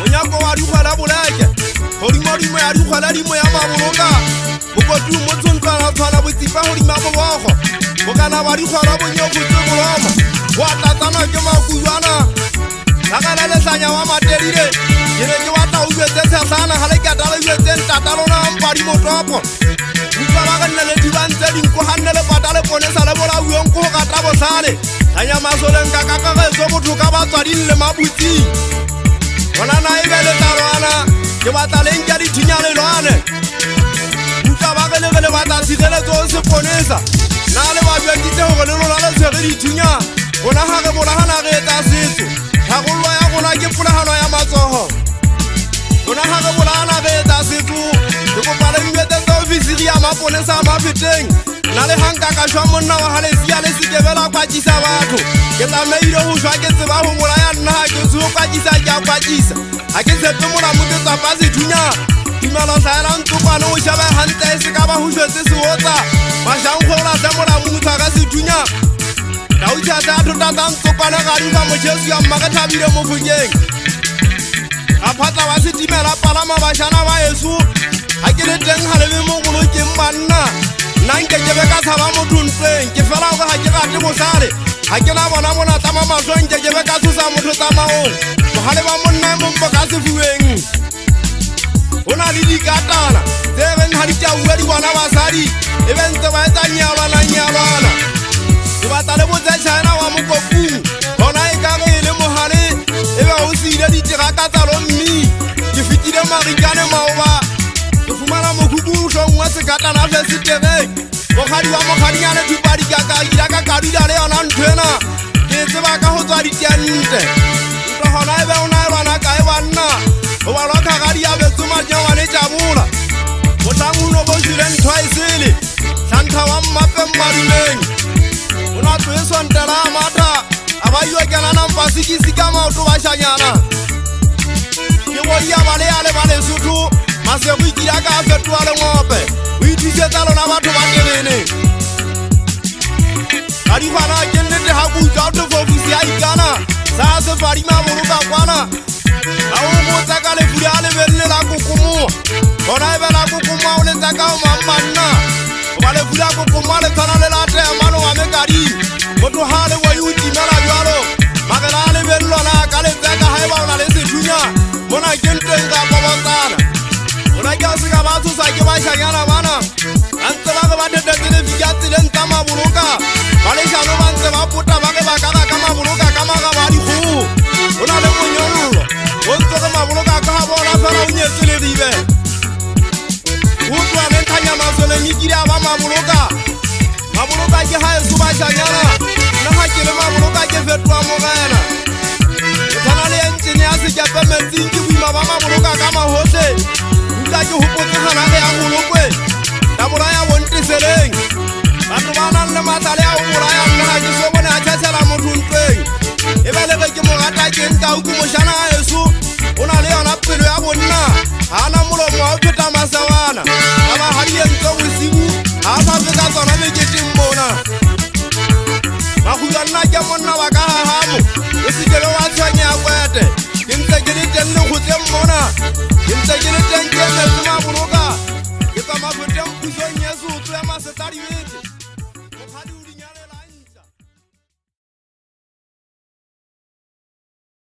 Onyako wa dikgwala boleke godimo ya dikgwala dimo ya maboloka bokoti motsonka la tshwana botsipa godimo ya bobogo bokana ba dikgwala bonyokotse boloma wa tatsana ke makuyana gakala letlanya wa matelile ke ne ke batla o uetse tshasana ga le katala uetse ntatalona mpadi motopo utlwa ba ka nna le dibantse dinko ga nne le pata le ponesa le bolauong ko go kata botlhale ganya masoleng ka kakagetso botho ka batswading le mabutsing gona na e be le talwana ke batla leng ka dithinyalelwane utlwa ba ge le batla tshireletso o seponesa na le babjaditse gore le lona le tshwere dithinya gona ga re bolagana re etsa setso tlhagollo ya gona ke polagano ya matsogo gona ga re bolagana re etsa setso ke kopale mmetetse ofisiri ya maponesa a mafeteng na le hankaka jwa monna wa galesia le sekebela kwatisa batho ke tlameile go jwa ke tseba go bolaya nna ga ke tseo kwatisa ke a kwatisa ga ke tshepe molamo ke tsapa sethunya tumelo tlhaela ntokwane o shebe gante e se ka ba go jwetse seotsa mašankgola se molamo motho ka sethunya dautšhatse a thotata ntokwane ga difa mojesu ya mma ke thabile mo fokeng ga phatla wa setimela palama bašana ba eso ga ke le teng ga lebe mo golokeng banna nna nke ke be ka tshaba motho ntleng ke fela go ga ke rate botlhale ga ke na bona monatlama maswa nke ke be ka tshosa motho tsamaong bogale ba monna e mompo ka sefueng go na le dikatana tse beng ga ditauwe di bona basadi e be ntse ba etsa nyalwana ke batla le botse china wa mokopung gona e ka ge e le mogale e be go seile ditiraka tsa lommi ke fetile marikane maoba ke fumana mokhukung tlhong wa sekatana fe setebeng mokgadi wa mokgadinyane thupadikakakila ka kadula le yona nthwena ke tseba ka go tswa ditiante ntlo gona e be o naelwana kae banna go balwa kgagadi ya betsomajawane tjabola motlhamono bo jile ntho a e sele tlhantlha wa mmape mmaduleng o na tlo e sontela a matha a ba iwa kenana mpasikisi ka maoto ba šanyana ke boia ba le ya le ba lesotho masego ikila ka a fetoa lengope o ithusetsa lona batho ba terene ga difana ke nnete ga kutsa autofofusi a ikana sa a sefadima boloka kwana ga o botsa ka lefudi a lebelele la kokomoa gona e be la kokomoa o letsa ka o mammanna goba lefudi a kokomoa le tshwana le latea mano wa mekadimo motho ga le boi o timela bjalo magela a lebelelwana ka letseka ga e ba o na le sethunya mona ke nteng ka pobotsana gona ke a seka ba tshosa ke bašanyana bana a ntse ba ge ba thetetselefika tseleng tsa maboloka ba lešano ba ntse ba pota ba ge ba kaga ka maboloka ka magaba a dikgogo go na le monyololo go ntse ge maboloka ka ga bona fela o nyetselegibe go tswa le nthanya masoleng ekile a ba maboloka ke ga eso bašanyana nna ga ke le maboloka ke fetoa mogena ke tshwana le entšene ya sekepe metsing ke boima ba maboloka ka mahotlhe utlwa ke gopotsegana le ya golokwe ka bolaya bonteseleng batho ba nang le matlale ya go bolaya nna ga ke so bone a tšhatšhela motho ntweng e be le ge ke mo rata keng ka uku mošana a eso o na le yona pelo ya bonna ga ana molomo wa o pheta masabana ka ba gadientse bosibu ga a sa feka tsona meketeng mona magoja nna ke monna ba ka gagamo o sekele wa tshwanye ya kwete ke ntse ke le teng le kgotleng mona ke ntse ke le teng ke metsi maboloka ke tsamafo